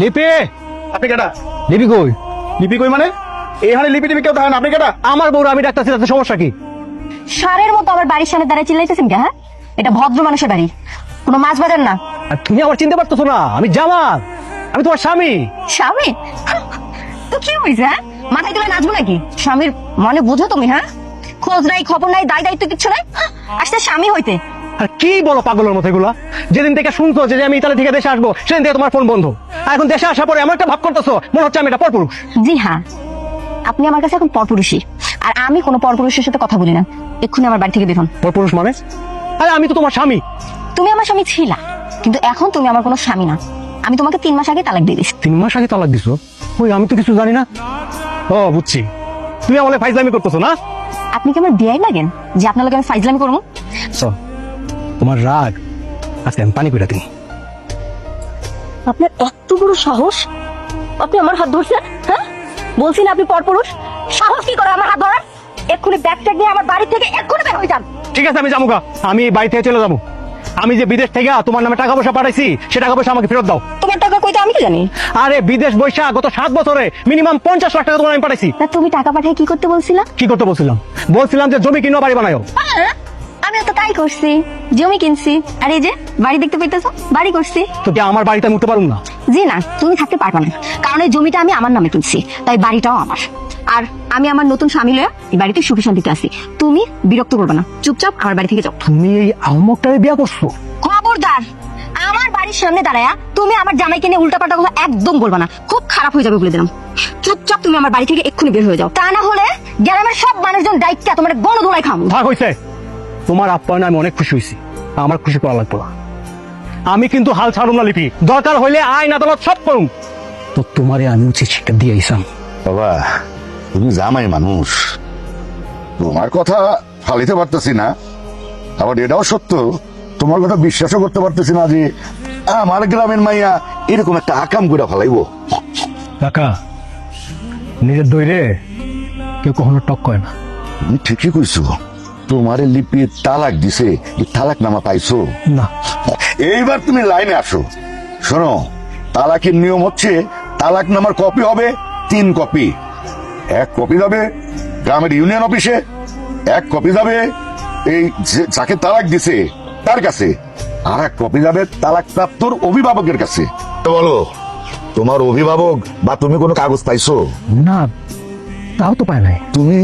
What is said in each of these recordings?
লিপি, আপনি কেটা? লিপি কই? লিপি কই মানে? এইখানে লিপি টিপি কেউ দেখেন, আপনি কেটা? আমার বউরা আমি ডাকতেছি, তাতে সমস্যা কি? সারের মতো আমার বাড়ির সামনে দাঁড়িয়ে চিল্লাইতেছেন কে? হ্যাঁ, এটা ভদ্র মানুষের বাড়ি, কোনো মাছ বাজার না। আর তুমি আমার চিনতে পারতেছো না? আমি জামাল, আমি তোমার স্বামী। স্বামী? তো কি হয়েছে? হ্যাঁ, মাথায় তুলে নাচবো নাকি? স্বামীর মনে বুঝো তুমি? হ্যাঁ, খোঁজ নাই, খবর নাই, দায় দায়িত্ব কিচ্ছু নাই, আসতে স্বামী হইতে। আর কি বলো পাগলের মতো এগুলা? যেদিন থেকে শুনছো যে আমি ইতালি থেকে দেশে আসবো, সেদিন থেকে তোমার ফোন বন্ধ। আর এখন দেশে আসার পরে এমন একটা ভাব করতেছো, মনে হচ্ছে আমি এটা পরপুরুষ। জি হ্যাঁ, আপনি আমার কাছে এখন পরপুরুষই, আর আমি কোনো পরপুরুষের সাথে কথা বলি না। এক্ষুনি আমার বাড়ি থেকে বের হন। পরপুরুষ মানে? আরে আমি তো তোমার স্বামী। তুমি আমার স্বামী ছিলা, কিন্তু এখন তুমি আমার কোনো স্বামী না। আমি তোমাকে 3 মাস আগে তালাক দিয়ে দিছি। 3 মাস আগে তালাক দিছো? ওই আমি তো কিছু জানি না। ও বুঝছি, তুমি আমাকে ফাইজলামি করতেছো না? আপনি কি আমার বিয়াই লাগেন যে আপনার লোক আমি ফাইজলামি করবো? তোমার রাগ আজকে আমি পানি পিটা দিই। আপনার এত বড় সাহস, আপনি আমার হাত ধরছেন? হ্যাঁ, বলছি না আপনি পরপুরুষ। সাহস কি করে আমার হাত ধরার? এক্ষুনি ব্যাগ ট্যাগ নিয়ে আমার বাড়ি থেকে এক্ষুনি বের হয়ে যান। ঠিক আছে, আমি যাবো। আমি বাড়ি থেকে চলে যাবো। আমি যে বিদেশ থেকে তোমার নামে টাকা পয়সা পাঠাইছি, সে টাকা পয়সা আমাকে ফেরত দাও। তোমার টাকা কইতে আমি কি জানি? আরে বিদেশ বৈশা গত 7 বছরে মিনিমাম 50 লাখ টাকা তোমার আমি পাঠাইছি। তা তুমি টাকা পাঠিয়ে কি করতে বলছিলা? কি করতে বলছিলাম? বলছিলাম যে জমি কিনো, বাড়ি বানায়ো। আমি তো তাই করছি, জমি কিনছি, আর এই যে বাড়ি দেখতে পেতেছো, বাড়ি করছি। তো কি আমার বাড়িতে আমি উঠতে পারুম না? জি না, তুমি থাকতে পারবে না, কারণ এই জমিটা আমি আমার নামে কিনছি, তাই বাড়িটাও আমার। আর আমি আমার নতুন স্বামী লয়ে এই বাড়িতে সুখী শান্তিতে আছি। তুমি বিরক্ত করবে না, চুপচাপ আমার বাড়ি থেকে যাও। তুমি এই আহমকটারে বিয়া করছো? খবরদার, আমার বাড়ির সামনে দাঁড়ায়া তুমি আমার জামাইকে নিয়ে উল্টাপাল্টা কথা একদম বলবা না, খুব খারাপ হয়ে যাবে বলে দিলাম। চুপচাপ তুমি আমার বাড়ি থেকে এক্ষুনি বের হয়ে যাও, তা না হলে গ্রামের সব মানুষজন দায়িত্ব তোমার গণধোলাই খাম। ভাগ হইছে। তোমার আপ্যায়নে আমি অনেক খুশি হয়েছি, আমার খুশি করা লাগবে না। আমি কিন্তু হাল ছাড়ুম না লিপি, দরকার হইলে আইন আদালত সব করুম। তো তোমারে আমি উচিত শিক্ষা দিয়ে আইসাম। বাবা, তুমি জামাই মানুষ, তোমার কথা ফালিতে পারতেছি না, আবার এটাও সত্য তোমার কথা বিশ্বাসও করতে পারতেছি না যে আমার গ্রামের মাইয়া এরকম একটা আকাম করে ফেলাইবো। কাকা, নিজের দইরে কেউ কখনো টক করে না। তুমি ঠিকই কইছো, তোমার লিপি তালাক দিছে, এই তালাক নামা পাইছো না। এইবার তুমি লাইনে আসো। শোনো, তালাকের নিয়ম হচ্ছে তালাক নামার কপি হবে 3 কপি। 1 কপি যাবে গ্রামের ইউনিয়ন অফিসে, 1 কপি যাবে এই যাকে তালাক দিছে তার কাছে, আর 1 কপি যাবে তালাক প্রাপ্তর অভিভাবকের কাছে। তো বলো, তোমার অভিভাবক বা তুমি কোনো কাগজ পাইছো? না, তাও তো পায় নাই। তুমি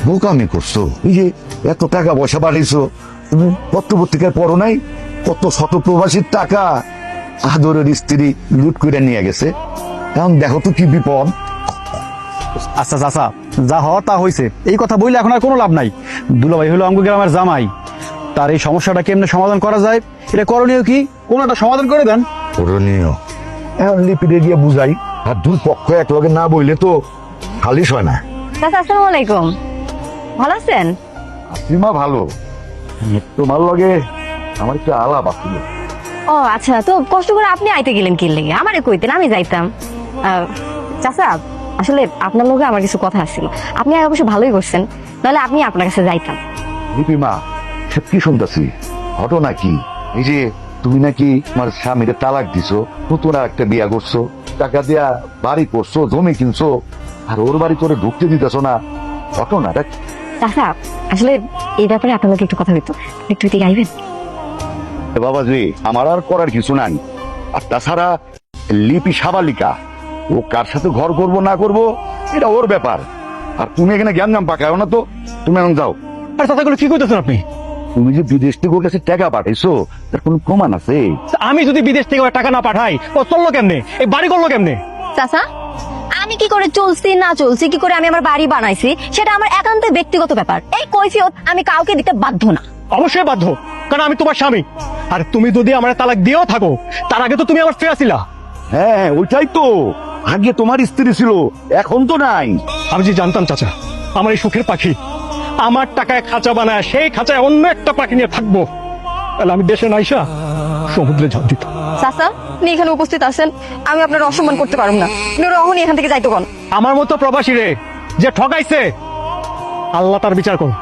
বোকামি করছো। এই যে এত টাকা পয়সা পাঠিয়েছো, তুমি পত্র পত্রিকায় পড়ো নাই কত শত প্রবাসীর টাকা আদরের স্ত্রী লুট করে নিয়ে গেছে? এখন দেখো তো কি বিপদ। আচ্ছা চাচা, যা হওয়ার তা হয়েছে, এই কথা বললে এখন আর কোনো লাভ নাই। দুলাভাই হলো আমগো গ্রামের জামাই, তার এই সমস্যাটা কেমনে সমাধান করা যায়, এটা করণীয় কি? কোন একটা সমাধান করে দেন। করণীয় এখন লিপিতে গিয়ে বুঝাই, আর 2 পক্ষ এক লগে না বইলে তো খালিশ হয় না। চাচা আসসালামু আলাইকুম, ভালো আছেন? সীমা ভালো, তোমার লগে আমার একটু আলাপ আছে। ও আচ্ছা, তো কষ্ট করে আপনি আইতে গেলেন কি লেগে? আমারে কইতেন, আমি যাইতাম। চাচা, আসলে আপনার লগে আমার কিছু কথা আসছিল, আপনি অবশ্য ভালোই করছেন, নাহলে আপনি আপনার কাছে যাইতাম। লিপিমা, সব কি শুনতেছি? ঘটনা কি? এই যে তুমি নাকি তোমার স্বামীর তালাক দিছো, নতুন একটা বিয়া করছো, টাকা দিয়া বাড়ি করছো, জমি কিনছো, আর ওর বাড়ি করে ঢুকতে দিতেছো না, ঘটনাটা কি? চাচা, আসলে এই ব্যাপারে আপনার লগে একটু কথা হইতো, একটু এদিকে আইবেন? বাবাজি, আমার আর করার কিছু নাই। আর তাছাড়া লিপি সাবালিকা, ও কার সাথে ঘর করব না করব এটা ওর ব্যাপার। আর তুমি এখানে জ্ঞান নাম পাকাও না তো, তুমি এখন যাও। আর চাচাগুলো কি করতেছেন আপনি? তুমি যে বিদেশ থেকে ওর কাছে টাকা পাঠাইছো, তার কোনো প্রমাণ আছে? আমি যদি বিদেশ থেকে টাকা না পাঠাই, ও চললো কেমনে, এই বাড়ি করলো কেমনে? চাচা, আমি কি করে চলছি না চলছি, কি করে আমি আমার বাড়ি বানাইছি, সেটা আমার একান্ত ব্যক্তিগত ব্যাপার। এই কৈফিয়ত আমি কাউকে দিতে বাধ্য না। অবশ্যই বাধ্য, কারণ আমি তোমার স্বামী। আর তুমি যদি আমার তালাক দিয়েও থাকো, তার আগে তো তুমি আমার ফেরা ছিলা। হ্যাঁ, ওইটাই তো, আগে তোমার স্ত্রী ছিল, এখন তো নাই। আমি যে জানতাম চাচা, আমার এই সুখের পাখি আমার টাকায় খাঁচা বানায়, সেই খাঁচায় অন্য একটা পাখি নিয়ে থাকবো, তাহলে আমি দেশে নাইসা সমুদ্রে ঝাঁপ দিত। চাচা, আপনি এখানে উপস্থিত আছেন, আমি আপনার অসম্মান করতে পারবো না। আপনি রহনি এখান থেকে যাইতো কোন? আমার মতো প্রবাসী রে যে ঠকাইছে, আল্লাহ তার বিচার করো।